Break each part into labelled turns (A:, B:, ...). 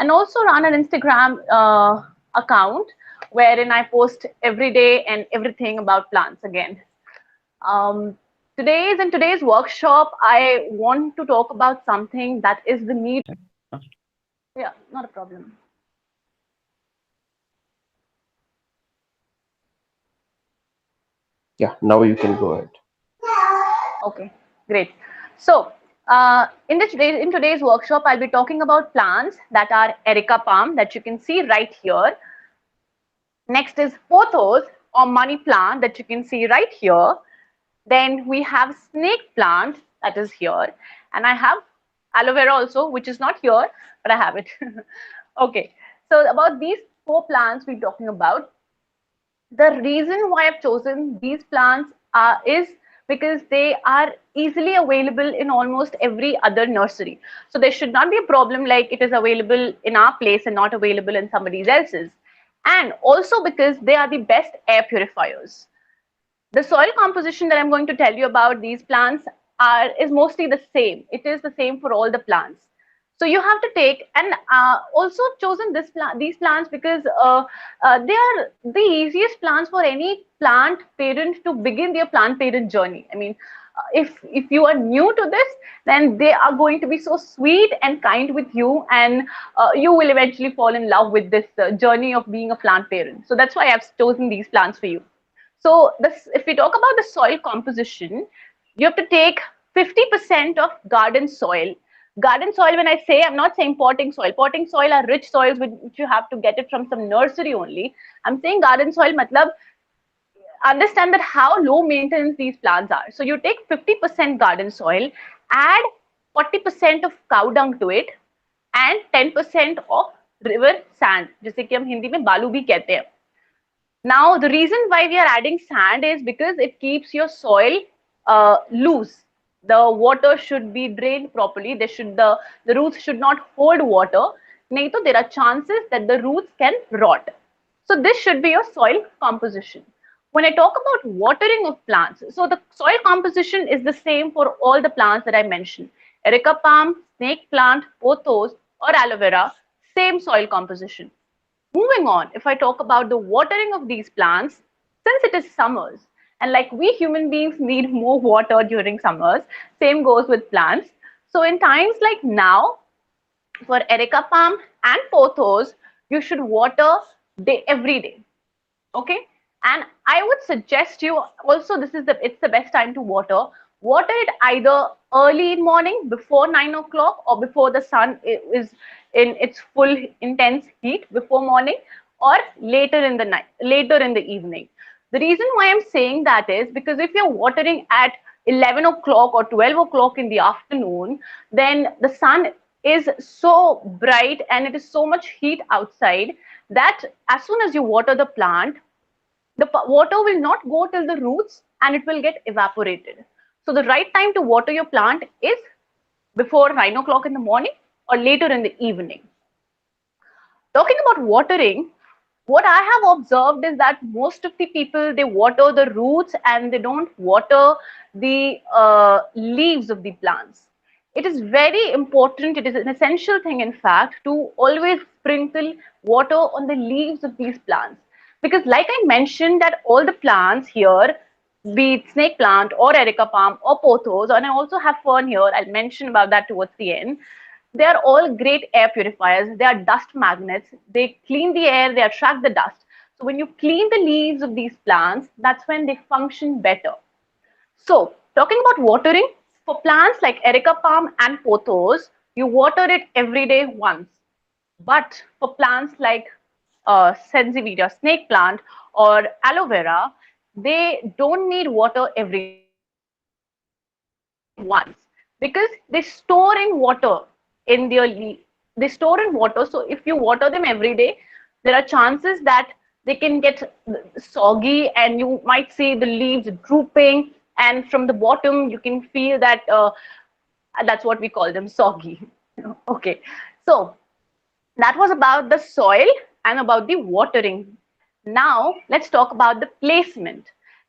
A: and also run an Instagram account wherein I post every day and everything about plants again. Um, in today's workshop, I want to talk about something that is the need. Yeah, not a problem.
B: Yeah, now you can go ahead.
A: Okay, great. So, in today's workshop, I'll be talking about plants that are Erica palm that you can see right here. Next is pothos or money plant that you can see right here. Then we have snake plant that is here, and I have aloe vera also, which is not here, but I have it. Okay, so about these four plants we're talking about. The reason why I've chosen these plants is because they are easily available in almost every other nursery. So there should not be a problem like it is available in our place and not available in somebody else's. And also because they are the best air purifiers. The soil composition that I'm going to tell you about these plants is mostly the same. It is the same for all the plants. So you have to take and also chosen these plants because they are the easiest plants for any plant parent to begin their plant parent journey. I mean, if you are new to this, then they are going to be so sweet and kind with you, and you will eventually fall in love with this journey of being a plant parent. So that's why I've chosen these plants for you. So this, if we talk about the soil composition, you have to take 50% of garden soil. Garden soil, when I say, I'm not saying potting soil. Potting soil are rich soils which you have to get it from some nursery only. I'm saying garden soil, matlab, understand that how low maintenance these plants are. So you take 50% garden soil, add 40% of cow dung to it, and 10% of river sand, जिसे कि हम हिंदी में बालू भी कहते हैं. Now, the reason why we are adding sand is because it keeps your soil loose. The water should be drained properly. The roots should not hold water. नहीं तो there are chances that the roots can rot. So this should be your soil composition. When I talk about watering of plants, so the soil composition is the same for all the plants that I mentioned. Erica palm, snake plant, pothos, or aloe vera, same soil composition. Moving on, if I talk about the watering of these plants, since it is summers, and like we human beings need more water during summers, same goes with plants. So in times like now, for Erica palm and pothos, you should water every day. Okay, and I would suggest you also, it's the best time to water it either early in morning before 9 o'clock or before the sun is in its full intense heat before morning, or later in the evening. The reason why I'm saying that is because if you're watering at 11 o'clock or 12 o'clock in the afternoon, then the sun is so bright and it is so much heat outside that as soon as you water the plant, the water will not go till the roots and it will get evaporated. So the right time to water your plant is before 9 o'clock in the morning or later in the evening. Talking about watering, what I have observed is that most of the people, they water the roots and they don't water the leaves of the plants. It is very important, it is an essential thing in fact, to always sprinkle water on the leaves of these plants. Because like I mentioned that all the plants here, be it snake plant or erica palm or pothos, and I also have fern here, I'll mention about that towards the end. They are all great air purifiers. They are dust magnets. They clean the air, they attract the dust. So when you clean the leaves of these plants, that's when they function better. So talking about watering, for plants like erica palm and pothos, you water it every day once. But for plants like Sansevieria snake plant or aloe vera, they don't need water every day. They need water once because they store in water in their leaf. They store in water. So if you water them every day, there are chances that they can get soggy and you might see the leaves drooping. And from the bottom, you can feel that that's what we call them, soggy. Okay. So that was about the soil and about the watering. Now, let's talk about the placement.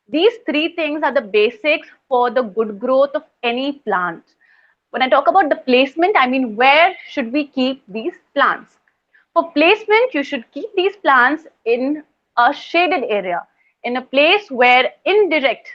A: These three things are the basics for the good growth of any plant. When I talk about the placement, I mean where should we keep these plants? For placement, you should keep these plants in a shaded area, in a place where indirect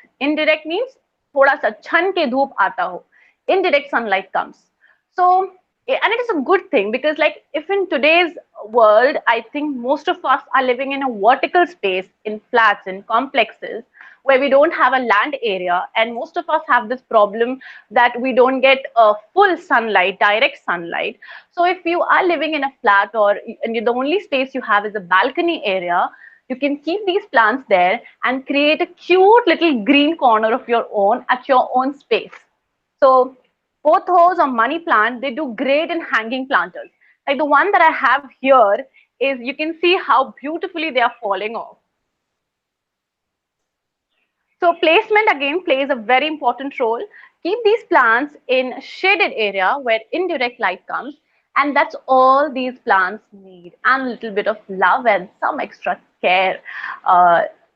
A: means thoda sa chan ke dhoop aata ho, indirect sunlight comes. So, and it is a good thing because, like, if in today's world, I think most of us are living in a vertical space, in flats, in complexes, where we don't have a land area, and most of us have this problem that we don't get full sunlight, direct sunlight. So if you are living in a flat, or and the only space you have is a balcony area, you can keep these plants there and create a cute little green corner of your own at your own space. So pothos or money plant, they do great in hanging planters. Like the one that I have here is, you can see how beautifully they are falling off. So placement again plays a very important role. Keep these plants in a shaded area where indirect light comes, and that's all these plants need, and a little bit of love and some extra care.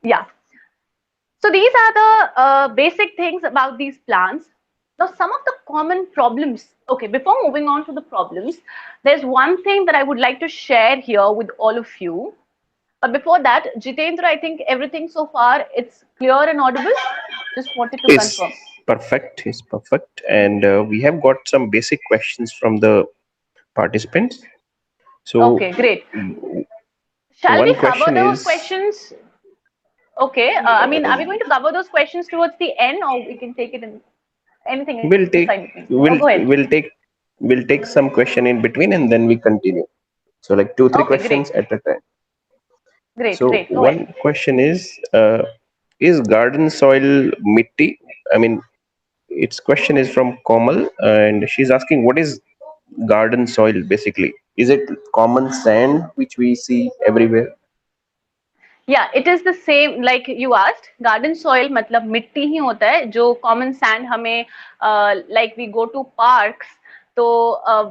A: Yeah. So these are the basic things about these plants. Now, some of the common problems. Okay, before moving on to the problems, there's one thing that I would like to share here with all of you. But before that, Jitendra, I think everything so far it's clear and audible. Just wanted to
B: Is
A: confirm.
B: perfect. Is perfect. And we have got some basic questions from the participants. So
A: Okay, great. Shall we
B: one
A: cover
B: question
A: those
B: is,
A: questions? Okay. I mean, are we going to cover those questions towards the end, or we can take it in anything is
B: we'll
A: fine
B: take
A: with me? Oh, go
B: we'll
A: ahead.
B: we'll take some question in between and then we continue. So like two three
A: Okay, great.
B: questions at a time.
A: Great,
B: So
A: great. Go ahead.
B: one question is garden soil mitti? I mean, its question is from Komal, and she's asking what is garden soil basically. Is it common sand which we see everywhere?
A: Yeah, it is the same like you asked. Garden soil मतलब मिट्टी ही होता है जो common sand हमें like we go to parks, तो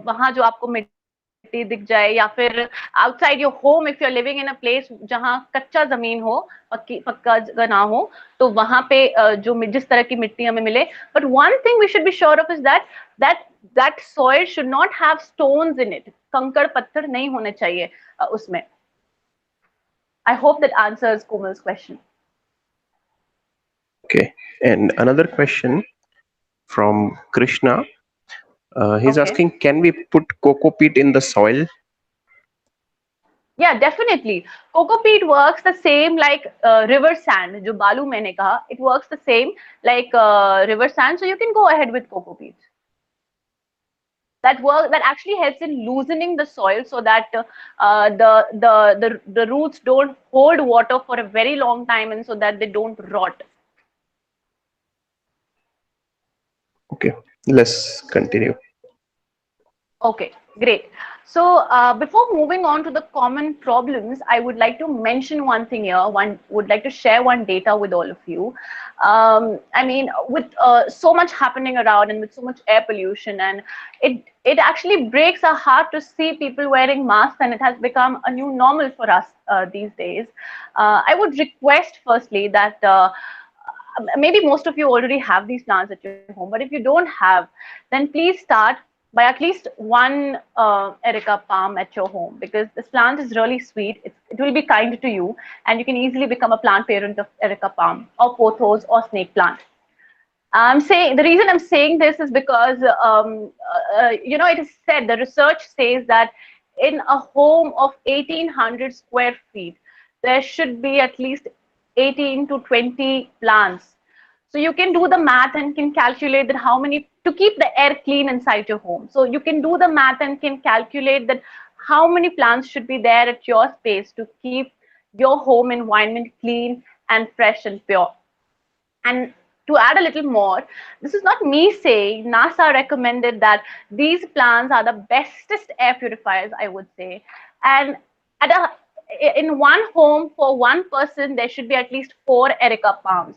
A: वहाँ जो आपको मिट्टी दिख जाए, या फिर outside your home if you're living in a place जहाँ कच्चा जमीन हो, पक्का जगह ना हो, तो वहाँ पे जो जिस तरह की मिट्टी हमें मिले. But one thing we should be sure of is that soil should not have stones in it. कंकड़ पत्थर नहीं होने चाहिए उसमें. I hope that answers Komal's question.
B: Okay. And another question from Krishna. He's
A: Okay.
B: asking, can we put coco peat in the soil?
A: Yeah, definitely. Coco peat works the same like river sand. जो बालू मैंने कहा, it works the same like river sand. So you can go ahead with coco peat. That actually helps in loosening the soil so that the roots don't hold water for a very long time, and so that they don't rot.
B: Okay, let's continue.
A: Okay, great. So before moving on to the common problems, I would like to mention one thing here. One would like to share one data with all of you. I mean, with so much happening around and with so much air pollution, and it actually breaks our heart to see people wearing masks, and it has become a new normal for us these days. I would request firstly that. Maybe most of you already have these plants at your home, but if you don't have, then please start by at least one Erica palm at your home, because this plant is really sweet. It will be kind to you, and you can easily become a plant parent of Erica palm or pothos or snake plant. I'm saying the reason I'm saying this is because it is said, the research says that in a home of 1800 square feet, there should be at least 18 to 20 plants. So you can do the math and can calculate that how many to keep the air clean inside your home. So you can do the math and can calculate that how many plants should be there at your space to keep your home environment clean and fresh and pure. And to add a little more, this is not me saying, NASA recommended that these plants are the bestest air purifiers, I would say. And at in one home for one person, there should be at least 4 Erica palms.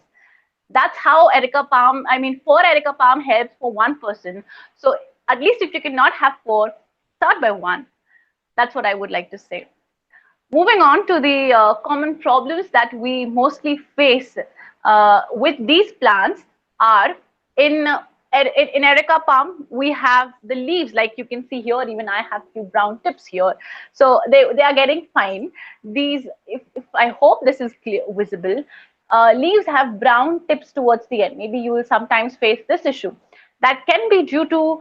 A: That's how Erica palm, I mean, 4 Erica palm helps for one person. So at least if you cannot have 4, start by 1. That's what I would like to say. Moving on to the common problems that we mostly face with these plants are in in Erica palm, we have the leaves, like you can see here. Even I have few brown tips here, so they are getting fine. These, if I hope this is clear, visible. Leaves have brown tips towards the end. Maybe you will sometimes face this issue. That can be due to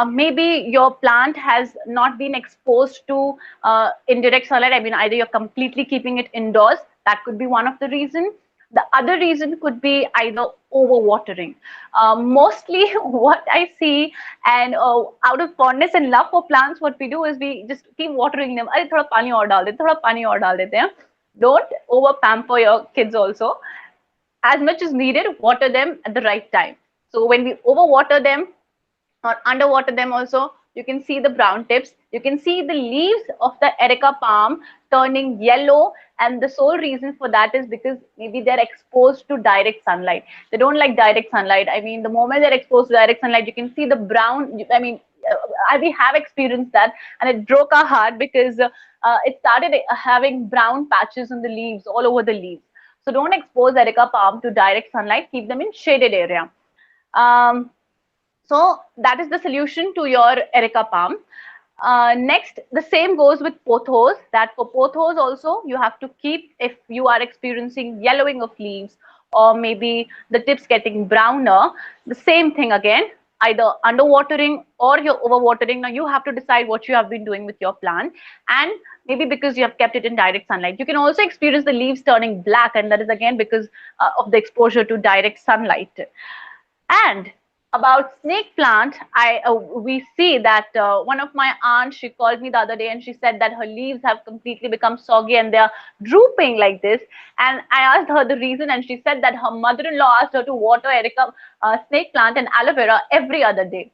A: maybe your plant has not been exposed to indirect sunlight. I mean, either you're completely keeping it indoors. That could be one of the reasons. The other reason could be either overwatering. Mostly what I see, and out of fondness and love for plants, what we do is we just keep watering them. अरे थोड़ा पानी और डाल देते, थोड़ा पानी और डाल देते हैं. Don't over pamper your kids also. As much as needed, water them at the right time. So when we overwater them or underwater them also, you can see the brown tips. You can see the leaves of the Erica palm turning yellow, and the sole reason for that is because maybe they're exposed to direct sunlight. They don't like direct sunlight. I mean, the moment they're exposed to direct sunlight, you can see the brown. I mean, we have experienced that, and it broke our heart because it started having brown patches on the leaves, all over the leaves. So don't expose Erica palm to direct sunlight. Keep them in shaded area. Um, so that is the solution to your Erica palm. Next, the same goes with pothos. That for pothos also, you have to keep, if you are experiencing yellowing of leaves or maybe the tips getting browner, the same thing again, either underwatering or you're overwatering. Now you have to decide what you have been doing with your plant, and maybe because you have kept it in direct sunlight. You can also experience the leaves turning black, and that is again because of the exposure to direct sunlight. And about snake plant, I we see that one of my aunts, she called me the other day and she said that her leaves have completely become soggy and they are drooping like this. And I asked her the reason, and she said that her mother-in-law asked her to water Erica snake plant and aloe vera every other day.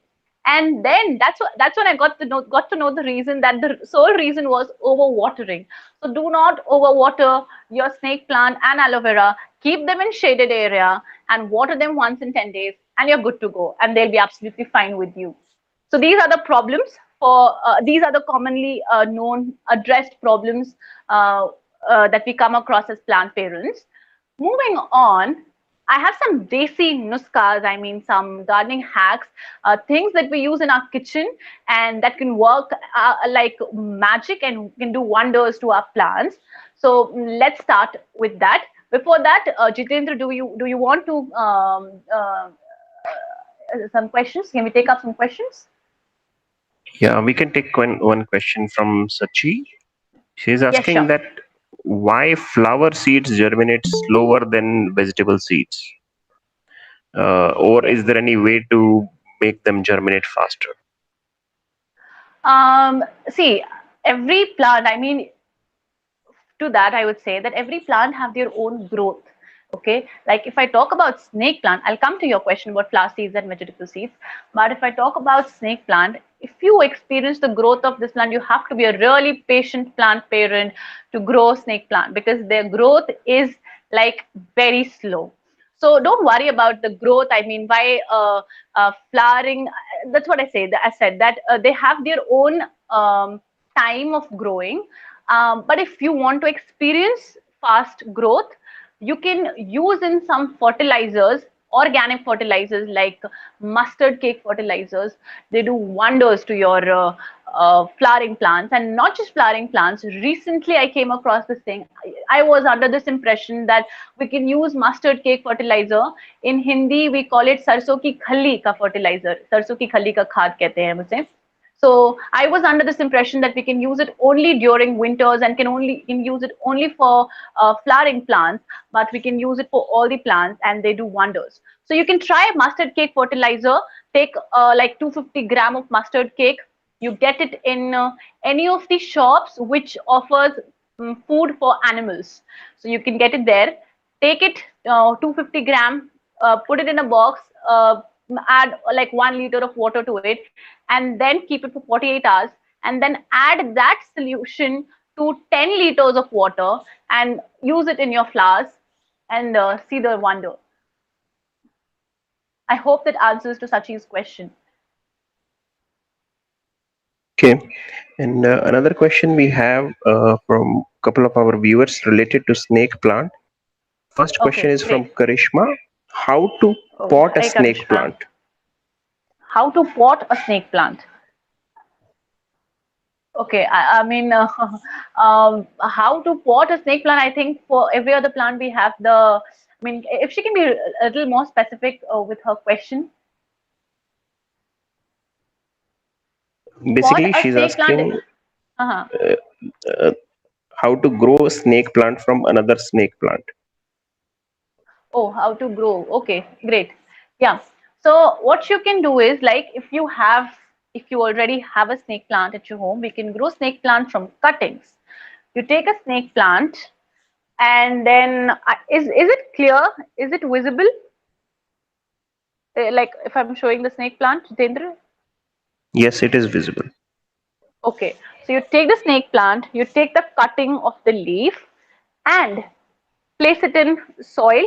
A: And then that's when I got to know the reason, that the sole reason was overwatering. So do not overwater your snake plant and aloe vera. Keep them in shaded area and water them once in 10 days, and you're good to go, and they'll be absolutely fine with you. So these are the problems for these are the commonly known addressed problems that we come across as plant parents. Moving on, I have some desi nuskas, I mean some gardening hacks, things that we use in our kitchen and that can work like magic and can do wonders to our plants. So let's start with that. Before that, Jitendra, do you want to some questions? Can we take up some questions?
B: Yeah, we can take one question from Sachi. She's
A: Yes,
B: asking
A: sure.
B: that why flower seeds germinate slower than vegetable seeds, or
A: Okay.
B: is there any way to make them germinate faster?
A: See, every plant, I mean, to that I would say that every plant have their own growth. Okay, like if I talk about snake plant, I'll come to your question about flower seeds and vegetable seeds. But if I talk about snake plant, if you experience the growth of this plant, you have to be a really patient plant parent to grow snake plant, because their growth is like very slow. So don't worry about the growth. I mean, by flowering, that's what I say. I said that they have their own time of growing. But if you want to experience fast growth, you can use in some fertilizers, organic fertilizers like mustard cake fertilizers. They do wonders to your flowering plants, and not just flowering plants. Recently, I came across this thing. I was under this impression that we can use mustard cake fertilizer. In Hindi, we call it सरसों की खल्ली का fertilizer. सरसों की खल्ली का खाद कहते हैं हम उसे. So I was under this impression that we can use it only during winters and can use it only for flowering plants, but we can use it for all the plants and they do wonders. So you can try mustard cake fertilizer. Take like 250 gram of mustard cake. You get it in any of the shops which offers food for animals. So you can get it there. Take it 250 gram, put it in a box, add like 1 liter of water to it, and then keep it for 48 hours, and then add that solution to 10 liters of water and use it in your flowers, and see the wonder. I hope that answers to Sachi's question.
B: Okay, and another question we have from a couple of our viewers related to snake plant. First question
A: Okay,
B: is from
A: great.
B: Karishma. How to
A: Oh,
B: pot a
A: hey
B: snake
A: Karishma.
B: plant?
A: how to pot a snake plant. Okay, I mean, how to pot a snake plant? I think for every other plant we have the. I mean, if she can be a little more specific with her question, pot
B: Basically,
A: a
B: she's
A: snake plant.
B: asking
A: Uh-huh.
B: uh, how to grow a snake plant from another snake plant.
A: Oh, how to grow. Okay, great. Yeah. So what you can do is like if you already have a snake plant at your home, we can grow snake plant from cuttings. You take a snake plant and then is it clear? Is it visible? Like if I'm showing the snake plant, Jitendra?
B: Yes, it is visible.
A: Okay. So you take the snake plant, you take the cutting of the leaf and place it in soil,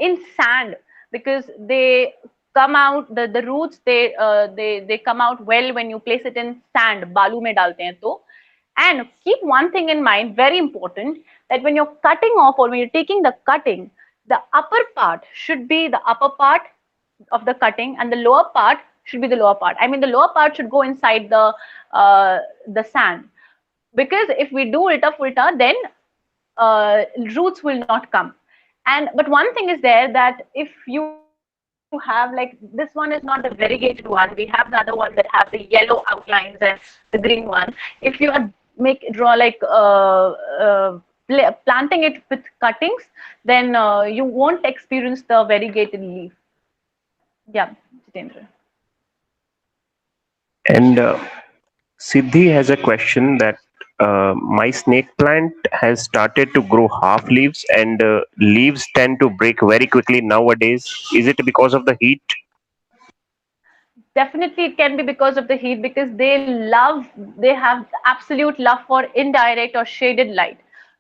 A: in sand, because they come out, the roots, they come out well when you place it in sand, balu mein dalte hain to. And keep one thing in mind, very important, that when you're cutting off or when you're taking the cutting, the upper part should be the upper part of the cutting and the lower part should be the lower part. I mean, the lower part should go inside the sand, because if we do ulta fulta, then roots will not come. And but one thing is there, that if you have, like, this one is not the variegated one, we have the other one that have the yellow outlines and the green one. If you are draw like planting it with cuttings, then you won't experience the variegated leaf. Yeah, Jitendra.
B: And Siddhi has a question that my snake plant has started to grow half leaves, and leaves tend to break very quickly nowadays. Is it because of the heat?
A: Definitely, it can be because of the heat, because they have absolute love for indirect or shaded light.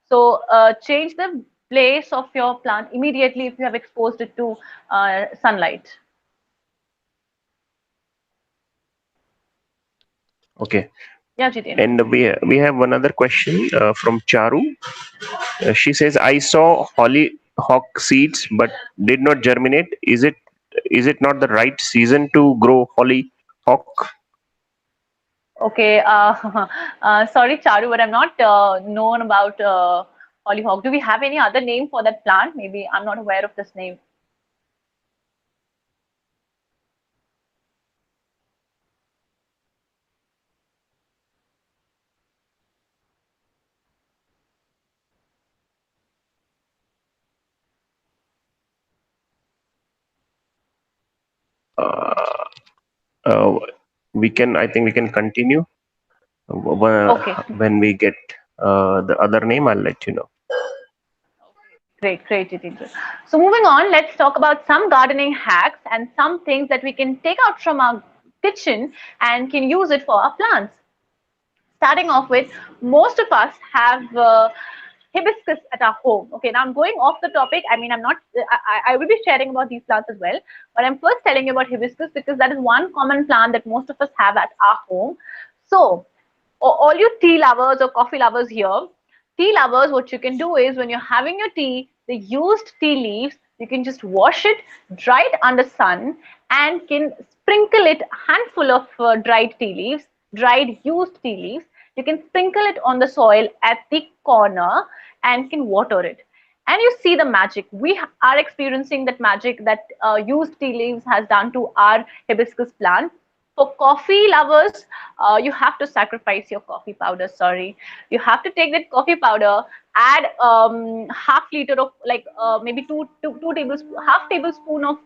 A: So change the place of your plant immediately if you have exposed it to sunlight.
B: Okay.
A: Yeah, Jitendra.
B: And we have another question from Charu. She says, "I saw hollyhock seeds, but did not germinate. Is it not the right season to grow hollyhock?"
A: Okay, sorry, Charu, but I'm not known about hollyhock. Do we have any other name for that plant? Maybe I'm not aware of this name.
B: Uh, uh, we can. I think we can continue.
A: Okay,
B: When we get the other name, I'll let you know.
A: great, great, Jitendra. So moving on, let's talk about some gardening hacks and some things that we can take out from our kitchen and can use it for our plants. Starting off with, most of us have hibiscus at our home. Okay, now I'm going off the topic. I mean, I'm not, I will be sharing about these plants as well, but I'm first telling you about hibiscus because that is one common plant that most of us have at our home. So, all you tea lovers or coffee lovers here, tea lovers, what you can do is when you're having your tea, the used tea leaves, you can just wash it, dry it under sun, and can sprinkle it, a handful of dried tea leaves, dried used tea leaves. You can sprinkle it on the soil at the corner and can water it. And you see the magic. We are experiencing that magic that used tea leaves has done to our hibiscus plant. For coffee lovers, you have to sacrifice your coffee powder. Sorry, you have to take that coffee powder, add half liter of, like, maybe two tablespoon, half tablespoon of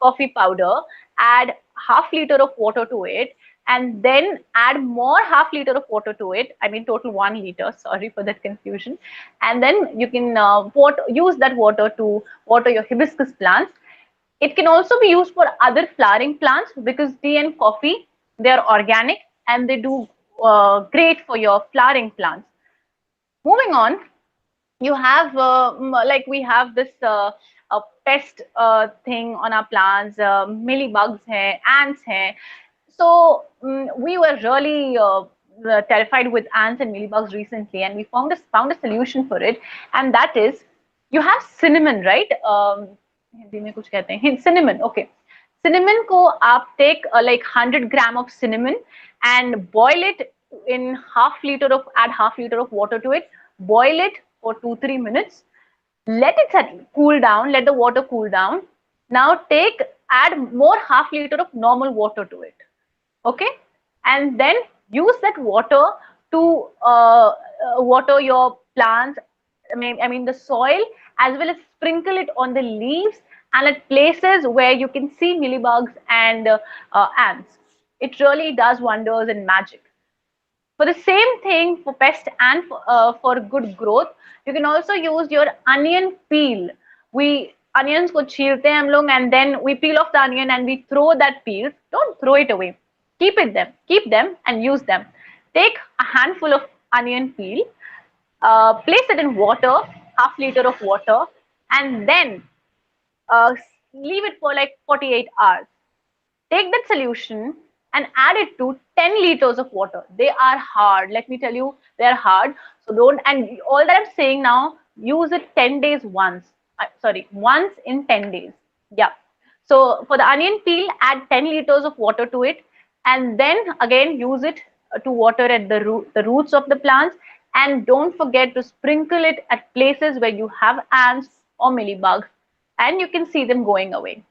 A: coffee powder, add half liter of water to it, and then add more half liter of water to it. I mean, total 1 liter. Sorry for that confusion. And then you can use that water to water your hibiscus plants. It can also be used for other flowering plants because tea and coffee, they are organic and they do great for your flowering plants. Moving on, you have like we have this pest thing on our plants, bugs hai, ants hai. So we were really terrified with ants and mealybugs recently, and we found a solution for it, and that is, you have cinnamon, right? Hindi में कुछ कहते हैं cinnamon. Okay, Cinnamon को आप take like 100 gram of cinnamon and boil it in add half liter of water to it. Boil it for 2-3 minutes. Let it cool down. Let the water cool down. Now add more half liter of normal water to it. Okay, and then use that water to water your plants. I mean the soil, as well as sprinkle it on the leaves and at places where you can see mealybugs and ants. It really does wonders and magic. For the same thing for pest and for good growth, you can also use your onion peel. We onions को छीलते हैं हम लोग, and then we peel off the onion and we throw that peel. Don't throw it away. Keep them and use them. Take a handful of onion peel, place it in water, half liter of water, and then uh, leave it for like 48 hours. Take that solution and add it to 10 liters of water. They are hard. Let me tell you, they are hard. So don't, and all that I'm saying now, use it 10 days once. Sorry, once in 10 days. Yeah. So for the onion peel, add 10 liters of water to it, and then again use it to water at the roots of the plants. And don't forget to sprinkle it at places where you have ants or mealybugs, and you can see them going away.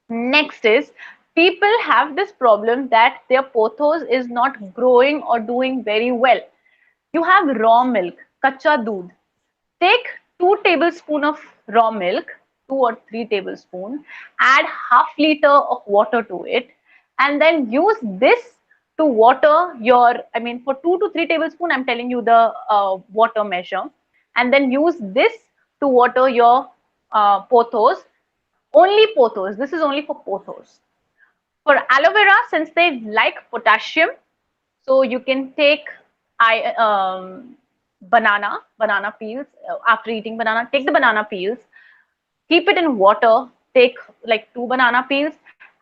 A: Next is, people have this problem that their pothos is not growing or doing very well. You have raw milk, kacha doodh. Take 2 tablespoons of raw milk, 2 or 3 tablespoons, add half liter of water to it, and then use this to water your, for 2 to 3 tablespoons, I'm telling you the water measure, and then use this to water your pothos. Only pothos. This is only for pothos. For aloe vera, since they like potassium, so you can take banana peels. After eating banana, take the banana peels, keep it in water, take like 2 banana peels,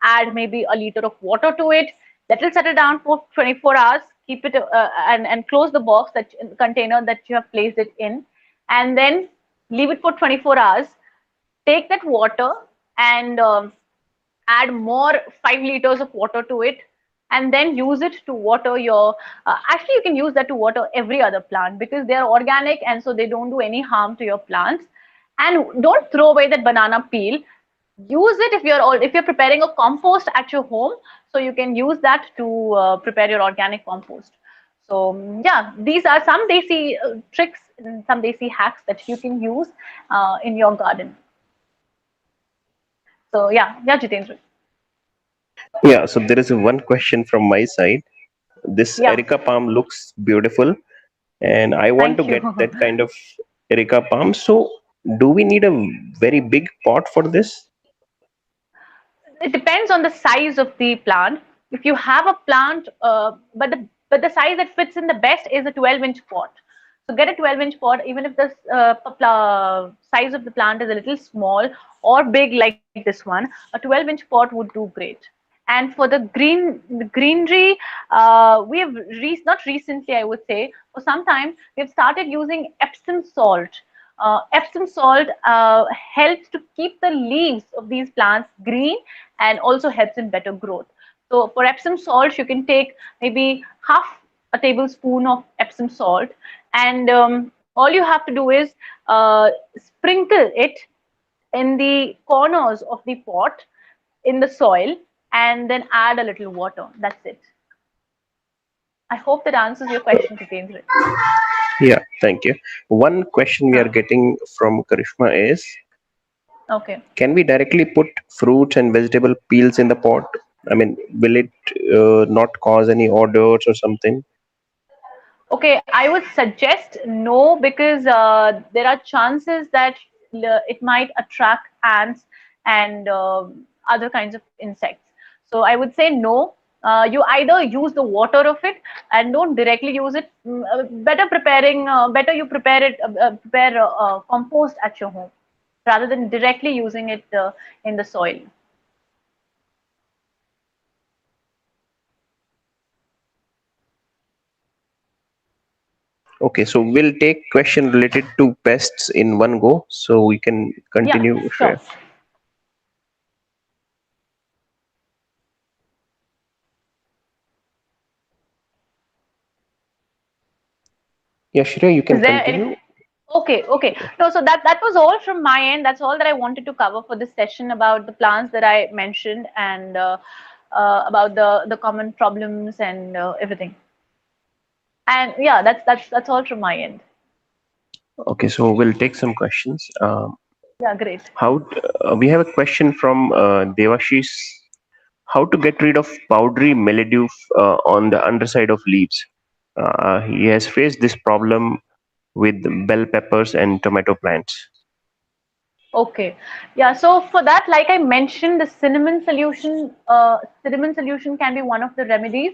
A: add maybe a liter of water to it, let it settle down for 24 hours, keep it and close the box, that container that you have placed it in, and then leave it for 24 hours. Take that water and add more 5 liters of water to it, and then use it to water your actually you can use that to water every other plant, because they are organic and so they don't do any harm to your plants. And don't throw away that banana peel. Use it if you're preparing a compost at your home, so you can use that to prepare your organic compost. So yeah, these are some desi tricks and some desi hacks that you can use in your garden. So yeah, Jitendra.
B: Yeah, so there is one question from my side. This
A: Yeah,
B: Erica palm looks beautiful, and I want to
A: thank
B: get
A: you.
B: that kind of Erica palm. So, do we need a very big pot for this?
A: It depends on the size of the plant. If you have a plant, but the size that fits in the best is a 12-inch pot. So get a 12-inch pot, even if the size of the plant is a little small or big like this one. A 12-inch pot would do great. And for the greenery, we have not recently, I would say, for some time, we've started using Epsom salt. Epsom salt helps to keep the leaves of these plants green and also helps in better growth. So for Epsom salt, you can take maybe half a tablespoon of Epsom salt, and all you have to do is sprinkle it in the corners of the pot in the soil, and then add a little water. That's it. I hope that answers your question, Jitendra.
B: Yeah, thank you. One question we are
A: Huh.
B: getting from Karishma is,
A: Okay.
B: can we directly put fruits and vegetable peels in the pot? I mean, will it not cause any odors or something?
A: Okay, I would suggest no, because there are chances that it might attract ants and other kinds of insects. So I would say no. You either use the water of it and don't directly use it. Better you prepare compost at your home rather than directly using it in the soil.
B: Okay, so we'll take question related to pests in one go, so we can
A: Yeah,
B: continue,
A: sure.
B: Shreya. Yeah, Shreya, you can
A: Is there
B: continue.
A: anything? Okay, okay. No, so that was all from my end. That's all that I wanted to cover for this session about the plants that I mentioned, and about the common problems and everything. And yeah, that's all from my end.
B: Okay, so we'll take some questions.
A: Yeah, great.
B: We have a question from Devashish. How to get rid of powdery mildew on the underside of leaves? He has faced this problem with bell peppers and tomato plants.
A: Okay. Yeah, so for that, like I mentioned, the cinnamon solution can be one of the remedies.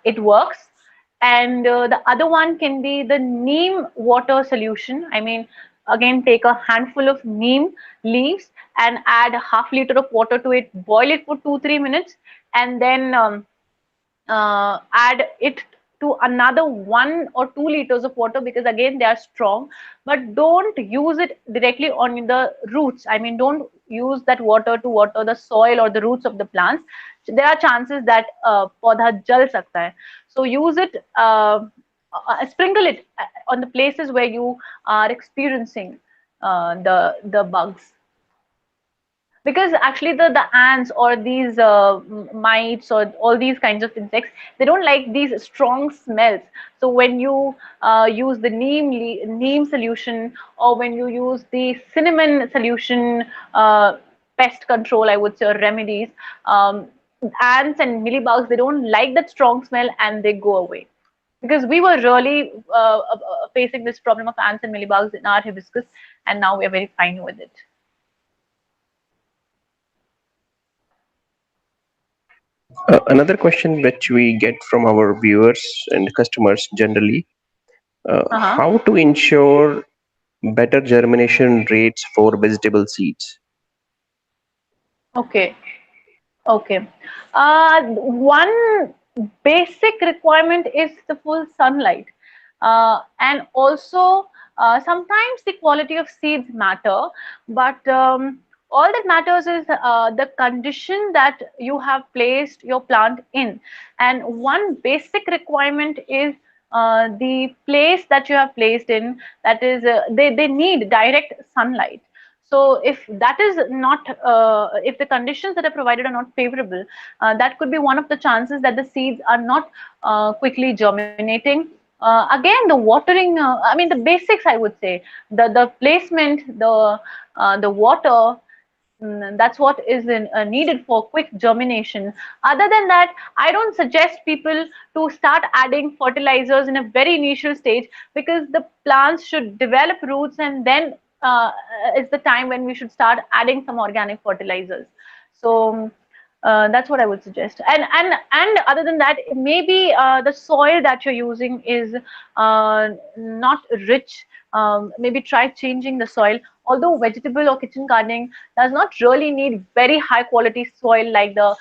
A: It works. And the other one can be the neem water solution. I mean, again, take a handful of neem leaves and add half liter of water to it, boil it for 2, 3 minutes, and then add it to another 1 or 2 liters of water, because again they are strong. But don't use it directly on the roots. I mean, don't use that water to water the soil or the roots of the plants. There are chances that पौधा जल सकता है. So use it, sprinkle it on the places where you are experiencing the bugs, because actually the ants or these mites or all these kinds of insects, they don't like these strong smells. So when you use the neem solution, or when you use the cinnamon solution, pest control, I would say, or remedies, um, ants and millibugs, they don't like that strong smell and they go away. Because we were really facing this problem of ants and millibugs in our hibiscus, and now we are very fine with it.
B: Another question which we get from our viewers and customers generally,
A: Uh-huh.
B: how to ensure better germination rates for vegetable seeds?
A: Okay. Okay. One basic requirement is the full sunlight. And also, sometimes the quality of seeds matter, but all that matters is the condition that you have placed your plant in. And one basic requirement is the place that you have placed in, that is, they need direct sunlight. So if that is not, if the conditions that are provided are not favorable, that could be one of the chances that the seeds are not quickly germinating. Again, the watering, I mean, the basics, I would say, the placement, the water, that's what is needed for quick germination. Other than that, I don't suggest people to start adding fertilizers in a very initial stage, because the plants should develop roots, and then is the time when we should start adding some organic fertilizers. So that's what I would suggest. And other than that, maybe the soil that you're using is not rich. Maybe try changing the soil. Although vegetable or kitchen gardening does not really need very high quality soil like the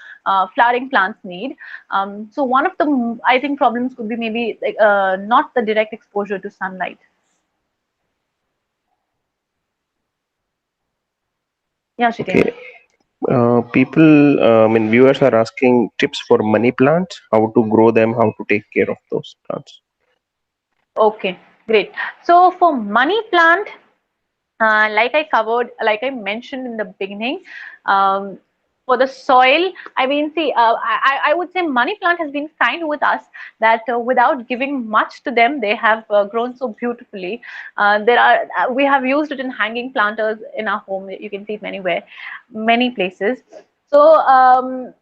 A: flowering plants need. So one of the, I think, problems could be maybe like, not the direct exposure to sunlight. Yeah, Shriya.
B: Okay. People, I mean, viewers are asking tips for money plants, how to grow them, how to take care of those plants.
A: Okay, great. So for money plant, like I covered, like I mentioned in the beginning, um, for the soil, I mean, see, I would say money plant has been kind with us, that without giving much to them, they have grown so beautifully. We have used it in hanging planters in our home. You can see it many places. So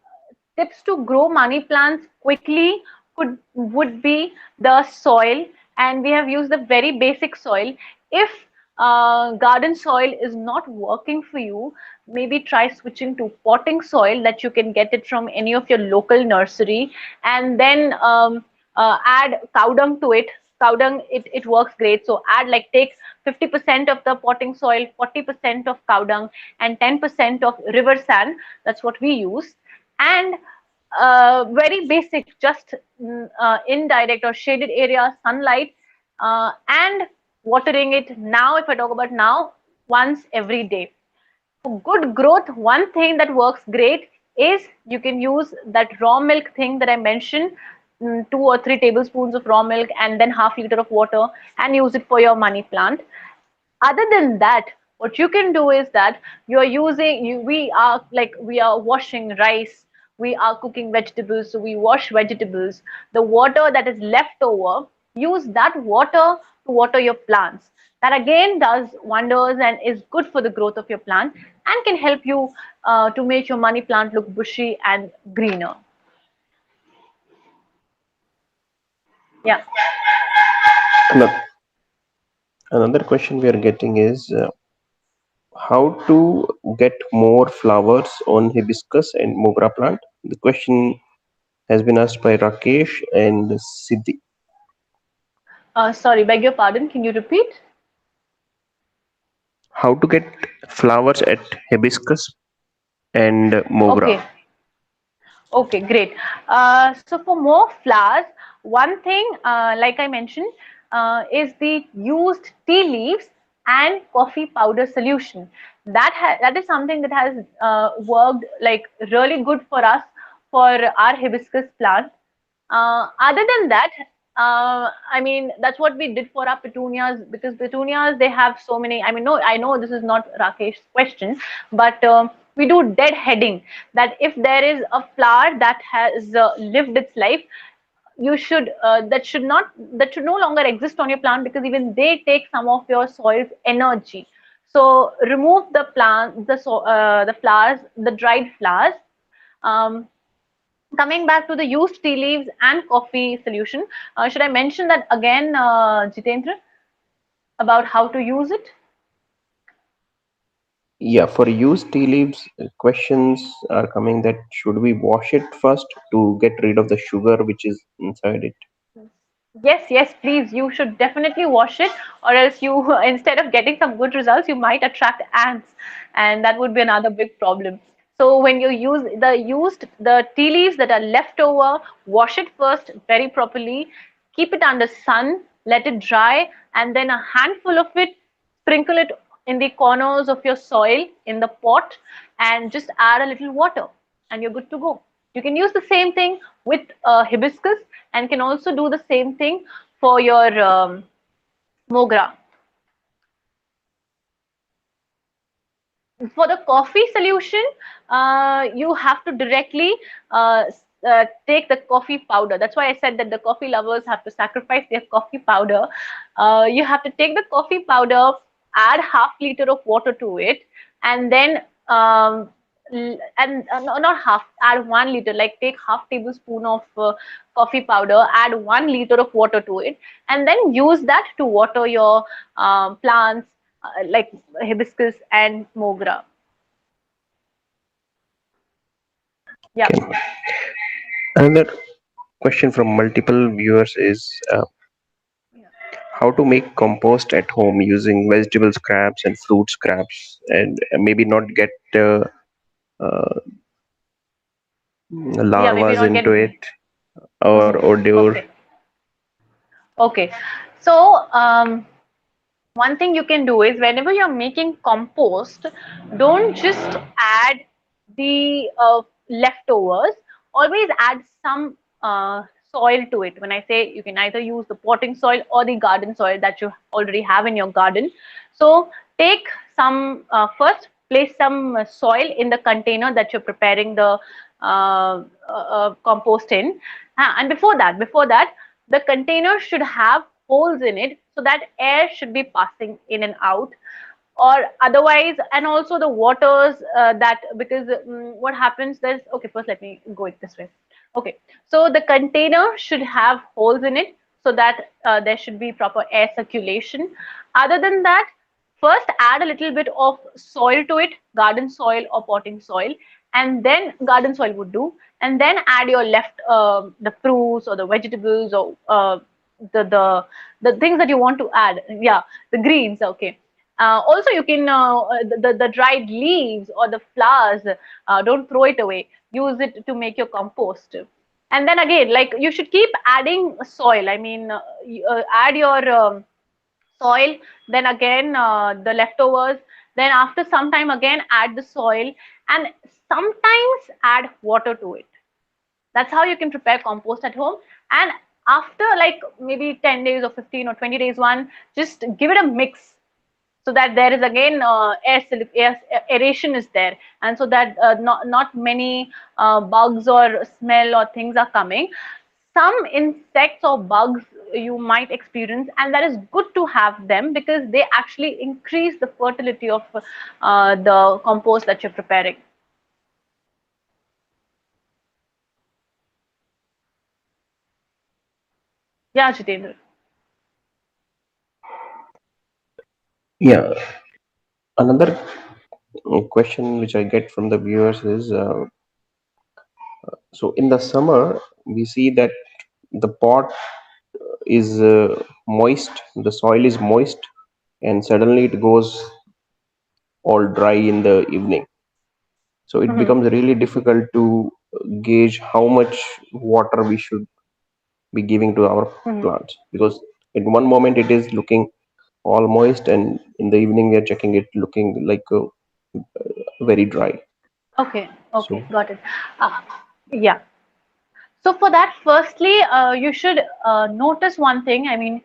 A: tips to grow money plants quickly would be the soil, and we have used the very basic soil. If garden soil is not working for you, maybe try switching to potting soil that you can get it from any of your local nursery, and then add cow dung to it. Cow dung, it works great. So add, like, take 50% of the potting soil, 40% of cow dung, and 10% of river sand. That's what we use. And very basic, just indirect or shaded area sunlight, and watering it now. If I talk about now, once every day. For good growth, one thing that works great is you can use that raw milk thing that I mentioned. 2 or 3 tablespoons of raw milk and then half liter of water and use it for your money plant. Other than that, what you can do is that you're using you we are washing rice, we are cooking vegetables, so we wash vegetables. The water that is left over, use that water to water your plants. That again does wonders and is good for the growth of your plant and can help you to make your money plant look bushy and greener. Yeah.
B: Ano- Another question we are getting is how to get more flowers on hibiscus and mogra plant. The question has been asked by Rakesh and Siddhi.
A: Sorry, beg your pardon, can you repeat?
B: How to get flowers at hibiscus and mogra.
A: Okay. Okay, great. So for more flowers, one thing, like I mentioned, is the used tea leaves and coffee powder solution. That is something that has worked like really good for us for our hibiscus plant. Other than that, I mean, that's what we did for our petunias because petunias, they have so many. I mean, no, I know this is not Rakesh's question, but we do deadheading. That if there is a flower that has lived its life, you should that should no longer exist on your plant because even they take some of your soil's energy. So remove the plant, the flowers, the dried flowers. Um, Coming back to the used tea leaves and coffee solution, should I mention that again, Jitendra, about how to use it?
B: Yeah, for used tea leaves, questions are coming that should we wash it first to get rid of the sugar which is inside it?
A: Yes, yes, please. You should definitely wash it, or else you, instead of getting some good results, you might attract ants, and that would be another big problem. So when you use the tea leaves that are left over, wash it first very properly, keep it under sun, let it dry, and then a handful of it, sprinkle it in the corners of your soil in the pot, and just add a little water, and you're good to go. You can use the same thing with hibiscus and can also do the same thing for your mogra. For the coffee solution, you have to directly take the coffee powder. That's why I said that the coffee lovers have to sacrifice their coffee powder. You have to take the coffee powder, add half liter of water to it, and then and not half, add 1 liter, like take half tablespoon of coffee powder, add 1 liter of water to it, and then use that to water your plants like hibiscus and mogra. Yeah.
B: Okay. Another question from multiple viewers is how to make compost at home using vegetable scraps and fruit scraps, and maybe not get uh,
A: Yeah, maybe
B: larvas
A: not
B: into
A: get.
B: it or odor.
A: Okay. Okay. So, one thing you can do is whenever you're making compost, don't just add the leftovers, always add some soil to it. When I say, you can either use the potting soil or the garden soil that you already have in your garden. So take some first, place some soil in the container that you're preparing the compost in. And before that, the container should have holes in it so that air should be passing in and out, or otherwise, and also the waters that because what happens, there's okay, first let me go it this way. Okay, so the container should have holes in it so that there should be proper air circulation. Other than that, first add a little bit of soil to it, garden soil or potting soil, and then garden soil would do, and then add your left the fruits or the vegetables or the the the things that you want to add. Yeah, the greens. Okay. Also, you can the dried leaves or the flowers. Don't throw it away. Use it to make your compost. And then again, like you should keep adding soil. I mean, add your soil, then again the leftovers, then after some time again add the soil, and sometimes add water to it. That's how you can prepare compost at home. And after like maybe 10 days or 15 or 20 days, one, just give it a mix, so that there is again aeration is there, and so that not many bugs or smell or things are coming. Some insects or bugs you might experience, and that is good to have them because they actually increase the fertility of the compost that you're preparing. Yeah, Jitendra.
B: Yeah. Another question which I get from the viewers is so in the summer we see that the pot is moist, the soil is moist, and suddenly it goes all dry in the evening. So it
A: Hmm.
B: becomes really difficult to gauge how much water we should be giving to our
A: Hmm.
B: plants, because at one moment it is looking all moist, and in the evening we are checking it looking like very dry.
A: Okay, okay,
B: So
A: got it. uh, yeah. So for that, firstly, you should notice one thing. I mean,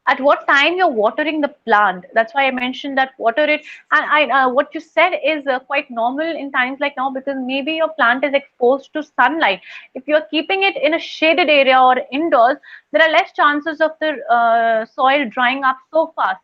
A: at what time you're watering the plant. That's why I mentioned that water it. And what you said is quite normal in times like now, because maybe your plant is exposed to sunlight. If you're keeping it in a shaded area or indoors, there are less chances of the soil drying up so fast.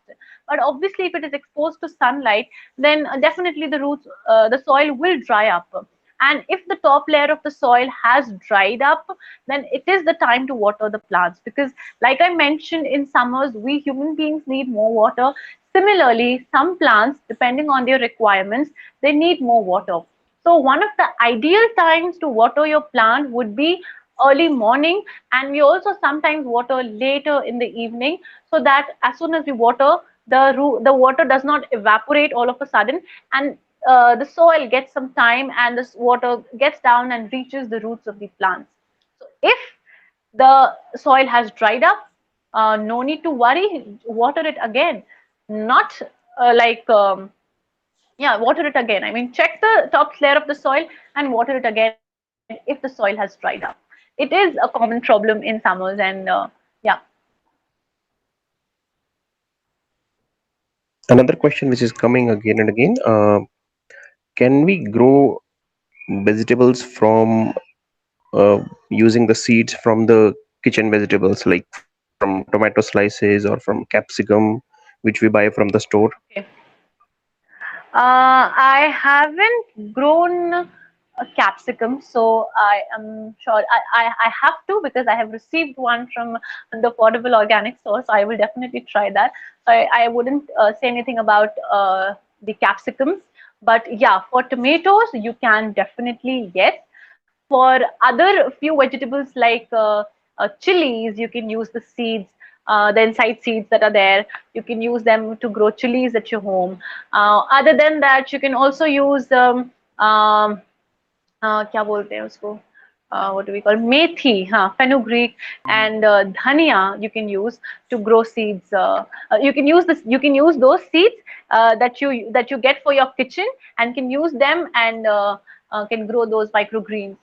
A: But obviously, if it is exposed to sunlight, then definitely the roots, the soil will dry up. And if the top layer of the soil has dried up, then it is the time to water the plants, because like I mentioned, in summers we human beings need more water. Similarly, some plants, depending on their requirements, they need more water. So one of the ideal times to water your plant would be early morning, and we also sometimes water later in the evening, so that as soon as we water, the water does not evaporate all of a sudden, and the soil gets some time, and this water gets down and reaches the roots of the plants. So if the soil has dried up, no need to worry, water it again. Not like yeah, water it again. I mean, check the top layer of the soil and water it again if the soil has dried up. It is a common problem in summers, and yeah.
B: another question which is coming again and again, can we grow vegetables from using the seeds from the kitchen vegetables, like from tomato slices or from capsicum, which we buy from the store?
A: Okay. I haven't grown a capsicum, so I am sure I have to, because I have received one from the affordable organic store, so I will definitely try that. So I wouldn't say anything about the capsicums, but yeah, for tomatoes, you can definitely, yes. For other few vegetables like chilies, you can use the seeds, the inside seeds that are there. You can use them to grow chilies at your home. Other than that, you can also use um, क्या बोलते हैं उसको, what do we call methi, fenugreek, and dhania you can use to grow seeds. You can use this. You can use those seeds that you get for your kitchen, and can use them, and can grow those microgreens.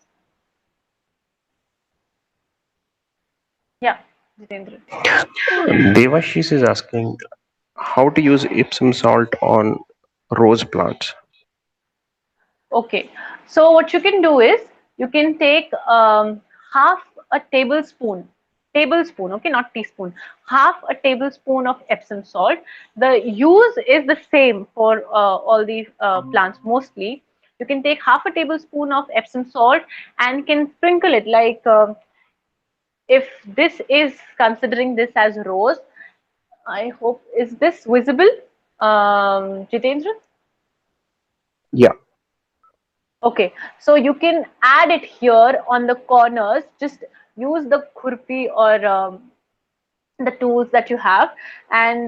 A: Yeah, Jitendra.
B: Devashish is asking how to use Epsom salt on rose plants.
A: Okay, so what you can do is you can take half a tablespoon, okay, not teaspoon, half a tablespoon of Epsom salt. The use is the same for all the plants mostly. You can take half a tablespoon of Epsom salt and can sprinkle it like if this is considering this as rose. I hope, is this visible, Jitendra?
B: Yeah.
A: Okay, so you can add it here on the corners. Just use the khurpi or the tools that you have, and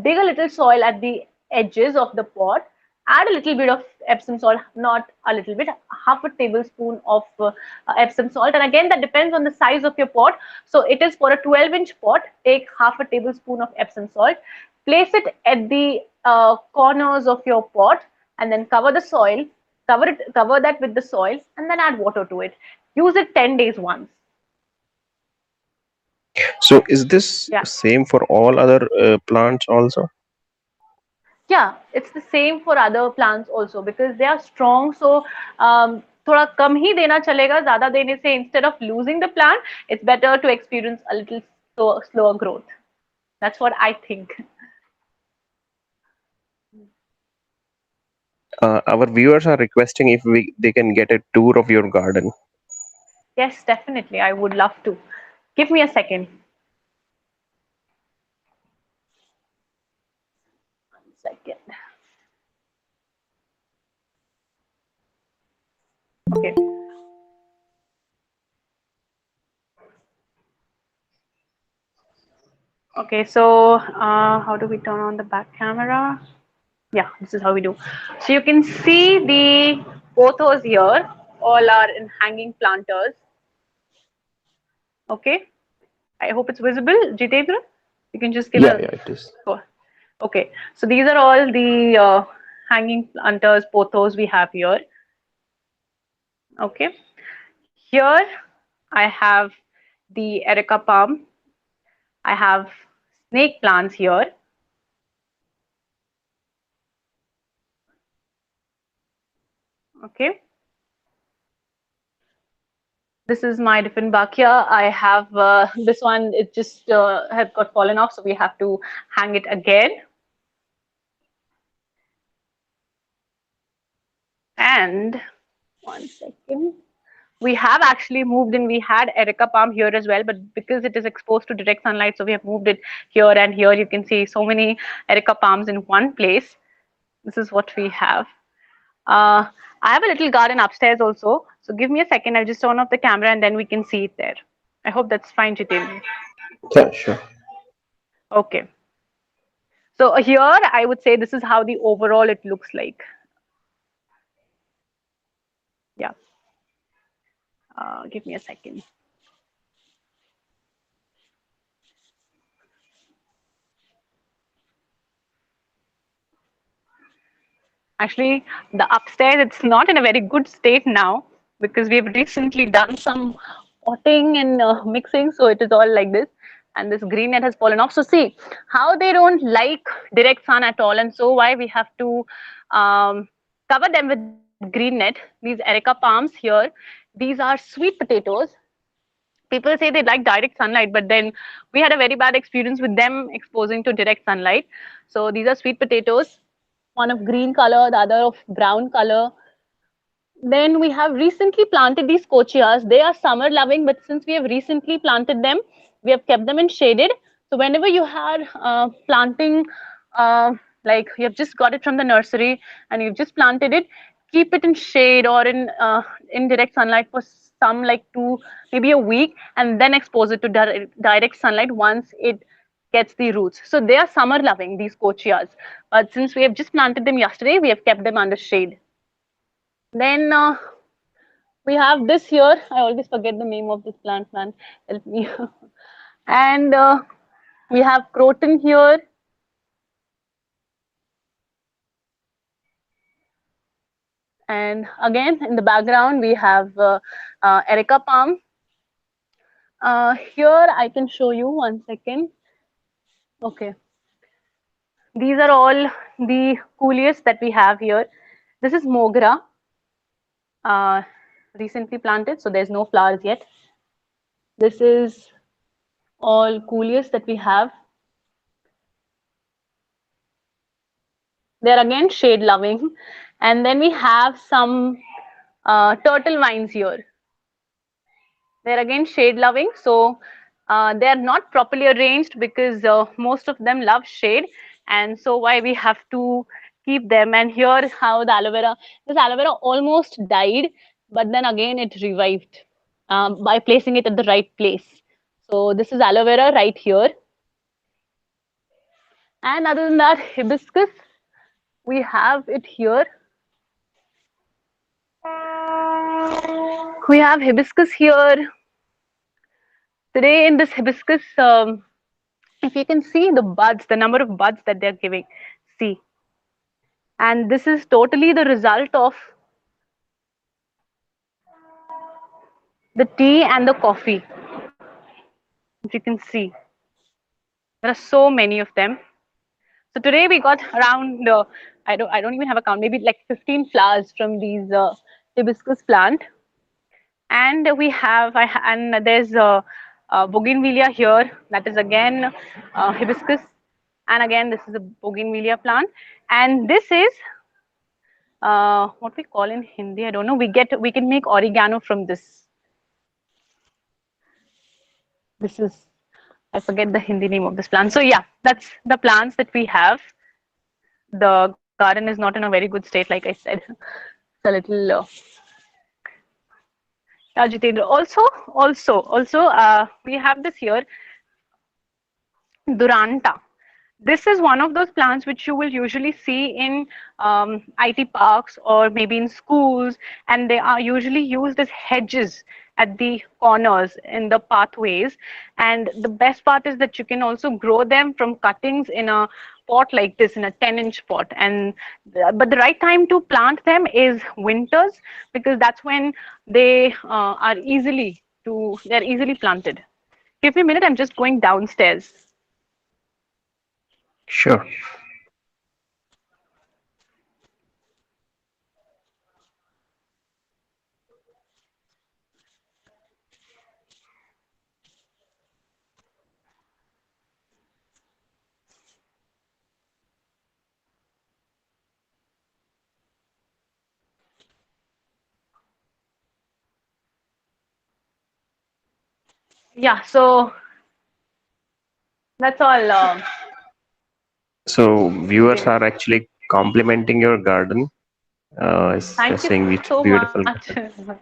A: dig a little soil at the edges of the pot. Add a little bit of Epsom salt, not a little bit, half a tablespoon of Epsom salt. And again, that depends on the size of your pot. So it is for a 12-inch pot, take half a tablespoon of Epsom salt, place it at the corners of your pot, and then cover the soil, cover that with the soil, and then add water to it. Use it 10 days once.
B: So is this
A: Yeah.
B: same for all other plants also?
A: Yeah, it's the same for other plants also because they are strong. So थोड़ा कम ही देना चलेगा, ज़्यादा देने से instead of losing the plant, it's better to experience a little slower growth. That's what I think.
B: Our viewers are requesting if they can get a tour of your garden.
A: Yes, definitely. I would love to. Give me a second. One second. Okay. Okay. So, how do we turn on the back camera? Yeah, this is how we do. So you can see the pothos here. All are in hanging planters. Okay. I hope it's visible, Jitendra. You can just give
B: Yeah,
A: a.
B: yeah, it is.
A: Oh, okay. So these are all the hanging planters, pothos we have here. Okay. Here I have the Erica palm. I have snake plants here. Okay. This is my different Dieffenbachia. I have this one, it just has got fallen off, so we have to hang it again. And one second. We have actually moved in. We had Erica palm here as well, but because it is exposed to direct sunlight, so we have moved it here and here. You can see so many Erica palms in one place. This is what we have. Uh, I have a little garden upstairs also. So give me a second. I'll just turn off the camera and then we can see it there. I hope that's fine, Jitendra.
B: Yeah, sure.
A: Okay. So here I would say this is how the overall it looks like. Yeah. Give me a second. Actually, the upstairs, it's not in a very good state now because we've recently done some potting and mixing. So it is all like this. And this green net has fallen off. So see how they don't like direct sun at all. And so why we have to cover them with green net. These Erica palms here, these are sweet potatoes. People say they like direct sunlight, but then we had a very bad experience with them exposing to direct sunlight. So these are sweet potatoes, one of green color, the other of brown color. Then we have recently planted these cochias. They are summer loving, but since we have recently planted them, we have kept them in shaded. So whenever you are planting, uh, like you have just got it from the nursery and you've just planted it, keep it in shade or in direct sunlight for some like maybe a week, and then expose it to direct sunlight once it gets the roots. So they are summer loving, these cochias. But since we have just planted them yesterday, we have kept them under shade. Then we have this here. I always forget the name of this plant, man. Help me. And we have croton here. And again, in the background, we have Erica palm. Here, I can show you 1 second. Okay. These are all the coolest that we have here. This is Mogra, uh, recently planted, so there's no flowers yet. This is all coolest that we have. They're again shade loving. And then we have some turtle vines here. They're again shade loving. So they're not properly arranged because most of them love shade. And so why we have to keep them. And here how the this aloe vera almost died, but then again it revived by placing it at the right place. So this is aloe vera right here. And other than that, hibiscus, we have it here. We have hibiscus here. Today in this hibiscus, if you can see the buds, the number of buds that they're giving, see. And this is totally the result of the tea and the coffee. If you can see, there are so many of them. So today we got around I don't even have a count, maybe like 15 flowers from these hibiscus plant. And and there's bougainvillea here, that is again hibiscus, and again this is a bougainvillea plant, and this is what we call in Hindi, I don't know. We can make oregano from this. This is, I forget the Hindi name of this plant. So yeah, that's the plants that we have. The garden is not in a very good state, like I said. It's a little agitated. Also, we have this here, Duranta. This is one of those plants which you will usually see in IT parks or maybe in schools, and they are usually used as hedges at the corners in the pathways. And the best part is that you can also grow them from cuttings in a pot like this, in a 10-inch pot. And but the right time to plant them is winters, because that's when they're easily planted. Give me a minute, I'm just going downstairs.
B: Sure.
A: Yeah, so that's all.
B: So viewers
A: Details.
B: are actually complimenting your garden.
A: Thank you
B: Saying it's
A: so
B: beautiful
A: much.
B: garden.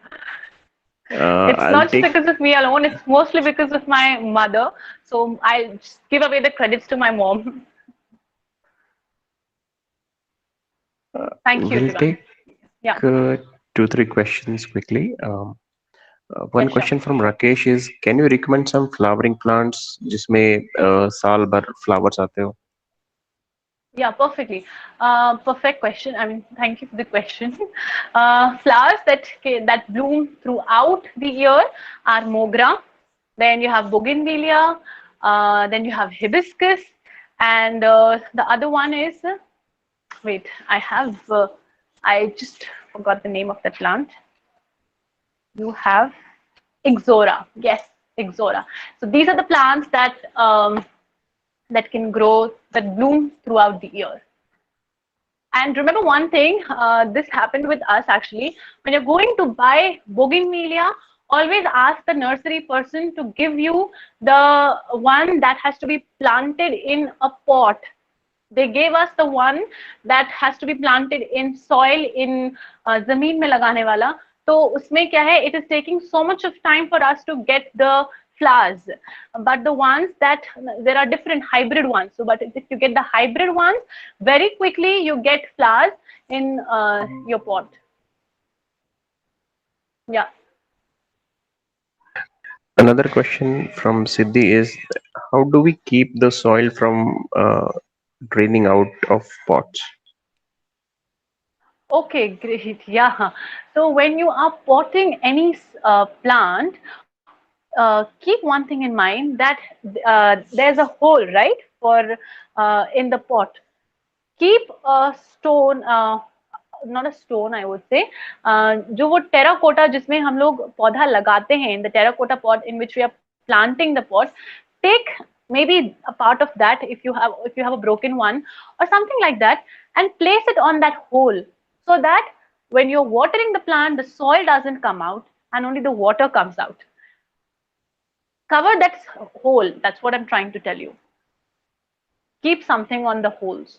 A: It's
B: I'll
A: not just
B: take
A: because of me alone, it's mostly because of my mother. So I'll just give away the credits to my mom. Thank you,
B: we'll
A: everyone.
B: take
A: Yeah,
B: two three questions quickly.
A: yeah,
B: One
A: sure.
B: question from Rakesh is, can you recommend some flowering plants जिसमें साल भर flowers आते हो?
A: Yeah, perfectly. Perfect question. I mean, thank you for the question. Flowers that bloom throughout the year are mogra. Then you have bougainvillea. Then you have hibiscus, and the other one is wait. I just forgot the name of the plant. You have Ixora. Yes, Ixora. So these are the plants that can grow, that bloom throughout the year. And remember one thing, this happened with us actually. When you're going to buy bougainvillea, always ask the nursery person to give you the one that has to be planted in a pot. They gave us the one that has to be planted in soil, in zameen mein lagane wala. तो उसमें क्या है, it is taking so much of time for us to get the flowers. But the ones that, there are different hybrid ones. So but if you get the hybrid ones, very quickly you get flowers in your pot. Yeah.
B: Another question from Siddhi is, how do we keep the soil from draining out of pots?
A: Okay, great. Yeah. So when you are potting any plant, keep one thing in mind, that there's a hole, right, for in the pot. Keep a stone, not a stone, I would say, जो वो terracotta जिसमें हम लोग पौधा लगाते हैं, in the terracotta pot in which we are planting the pot, take maybe a part of that, if you have a broken one or something like that, and place it on that hole, so that when you're watering the plant, the soil doesn't come out and only the water comes out. Cover that hole. That's what I'm trying to tell you. Keep something on the holes.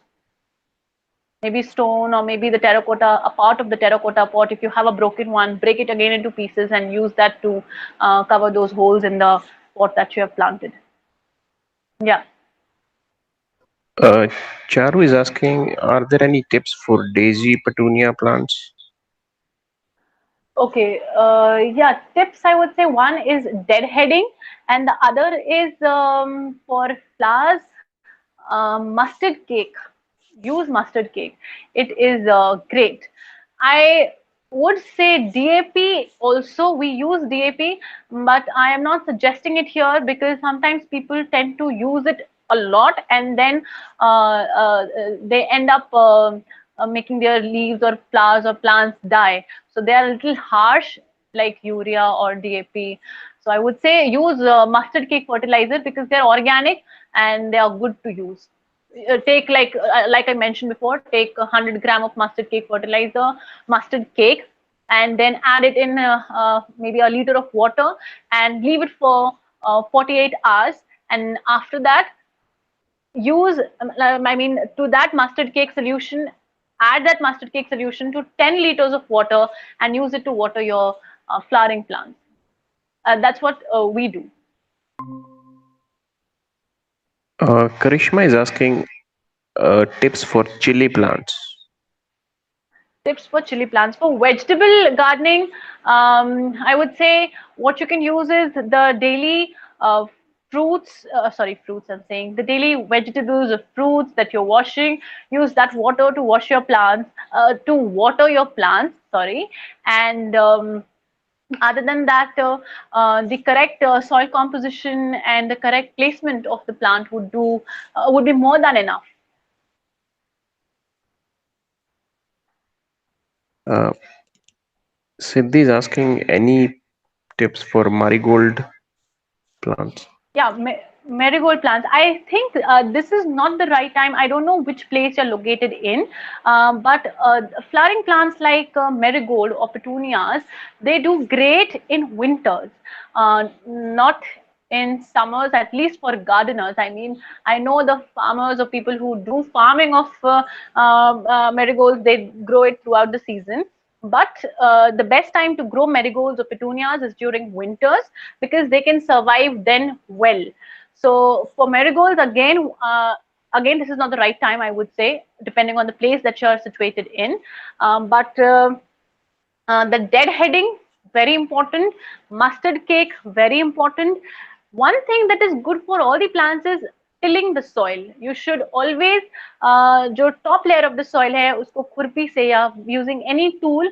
A: Maybe stone, or maybe the terracotta, a part of the terracotta pot. If you have a broken one, break it again into pieces and use that to cover those holes in the pot that you have planted. Yeah.
B: Uh, Charu is asking, are there any tips for daisy petunia plants?
A: Okay. Yeah. Tips, I would say, one is deadheading, and the other is for flowers, mustard cake. Use mustard cake. It is great. I would say DAP also. We use DAP, but I am not suggesting it here because sometimes people tend to use it a lot and then they end up making their leaves or flowers or plants die. So they are a little harsh like urea or DAP. So I would say use mustard cake fertilizer because they're organic and they are good to use. Take like I mentioned before, take 100 gram of mustard cake fertilizer, mustard cake, and then add it in maybe a liter of water and leave it for 48 hours. And after that, use I mean to that mustard cake solution, add that mustard cake solution to 10 liters of water and use it to water your flowering plants. That's what we do.
B: Karishma is asking tips for chili plants.
A: Tips for chili plants. For vegetable gardening, I would say what you can use is the daily fruits, I'm saying the daily vegetables or fruits that you're washing. Use that water to wash your plants, to water your plants. Sorry, and other than that, the correct soil composition and the correct placement of the plant would be more than enough.
B: Uh, Siddhi is asking any tips for marigold plants.
A: Yeah, marigold plants. I think this is not the right time. I don't know which place you're located in, but flowering plants like marigold or petunias, they do great in winters, not in summers, at least for gardeners. I mean, I know the farmers or people who do farming of marigolds, they grow it throughout the season. But the best time to grow marigolds or petunias is during winters because they can survive then well. So for marigolds, again, this is not the right time, I would say, depending on the place that you're situated in. But the deadheading, very important. Mustard cake, very important. One thing that is good for all the plants is tilling the soil. You should always जो top layer of the soil है उसको खुरपी से या using any tool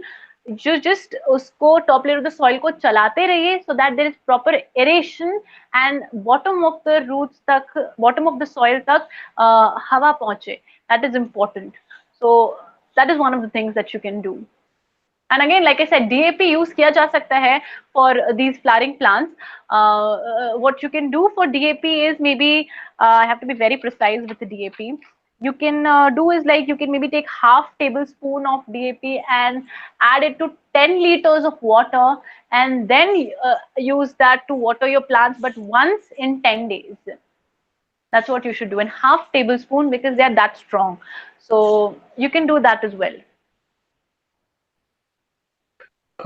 A: जो just उसको top layer of the soil को चलाते रहिए so that there is proper aeration and bottom of the roots तक bottom of the soil तक हवा पहुंचे. That is important. So that is one of the things that you can do. And again, like I said, DAP use किया जा सकता है for these flowering plants. What you can do for DAP is maybe I have to be very precise with the DAP. You can do is like you can maybe take half tablespoon of DAP and add it to 10 liters of water and then use that to water your plants, but once in 10 days. That's what you should do, and half tablespoon because they are that strong. So you can do that as well.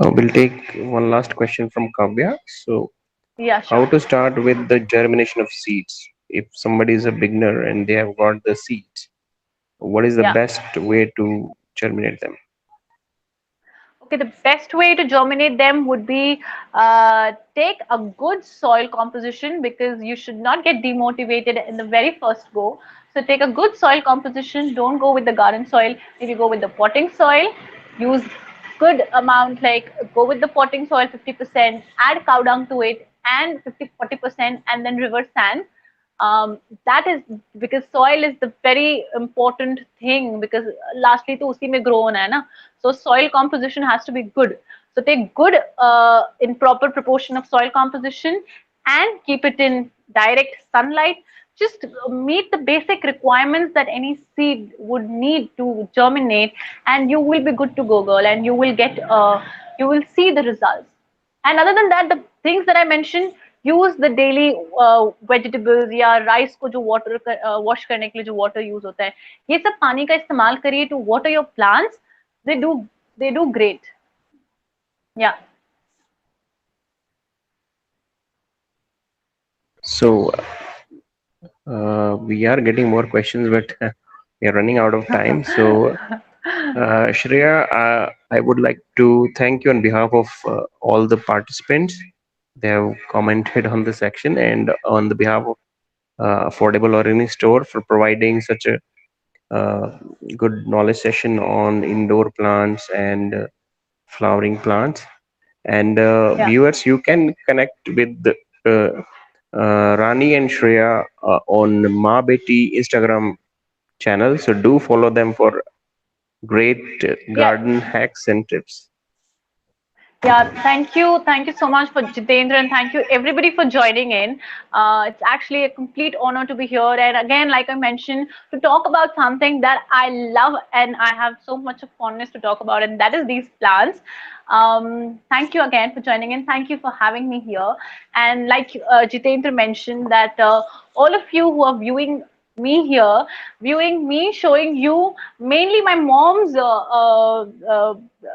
B: We'll take one last question from Kavya. So,
A: Yeah,
B: how
A: sure.
B: to start with the germination of seeds? If somebody is a beginner and they have got the seeds, what is the
A: Yeah.
B: best way to germinate them?
A: Okay, the best way to germinate them would be take a good soil composition because you should not get demotivated in the very first go. So take a good soil composition. Don't go with the garden soil. Maybe go with the potting soil. Use good amount, like go with the potting soil 50%, add cow dung to it, and 50-40%, and then river sand. That is because soil is the very important thing because lastly to usi mein grow hona hai na. So soil composition has to be good. So take good in proper proportion of soil composition and keep it in direct sunlight. Just meet the basic requirements that any seed would need to germinate, and you will be good to go, girl, and you will see the results. And other than that, the things that I mentioned, use the daily vegetables या rice को जो water wash करने के लिए जो water use होता है, ये सब पानी का इस्तेमाल करिए to water your plants. They do they do great. Yeah.
B: So, we are getting more questions, but we are running out of time. So, Shreya, I would like to thank you on behalf of all the participants. They have commented on the section and on the behalf of Affordable Organic Store for providing such a good knowledge session on indoor plants and flowering plants. And
A: Yeah.
B: viewers, you can connect with Rani and Shreya on Ma Beti Instagram channel. So do follow them for great
A: Yeah.
B: garden hacks and tips.
A: Yeah, thank you. Thank you so much for Jitendra, and thank you everybody for joining in. It's actually a complete honor to be here. And again, like I mentioned, to talk about something that I love and I have so much of fondness to talk about, and that is these plants. Thank you again for joining in. Thank you for having me here. And like Jitendra mentioned, that all of you who are viewing me, showing you mainly my mom's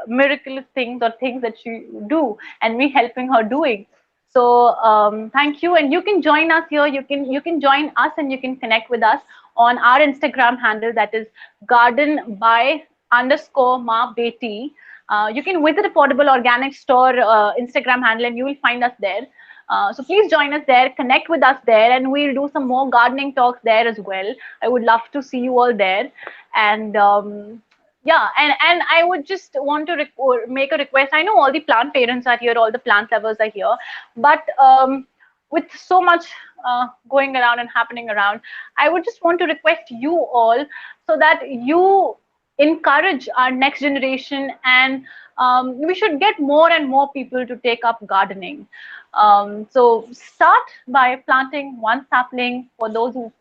A: miraculous things or things that she do, and me helping her doing. So thank you, and you can join us here. You can join us, and you can connect with us on our Instagram handle, that is garden by underscore ma beti. You can visit a portable organic store Instagram handle, and you will find us there. So please join us there, connect with us there, and we'll do some more gardening talks there as well. I would love to see you all there. And yeah, and I would just want to make a request. I know all the plant parents are here, all the plant lovers are here, but with so much going around and happening around, I would just want to request you all so that you encourage our next generation, and we should get more and more people to take up gardening. So start by planting one sapling for those who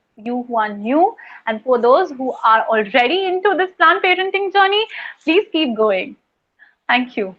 A: are new, and for those who are already into this plant parenting journey, please keep going. Thank you.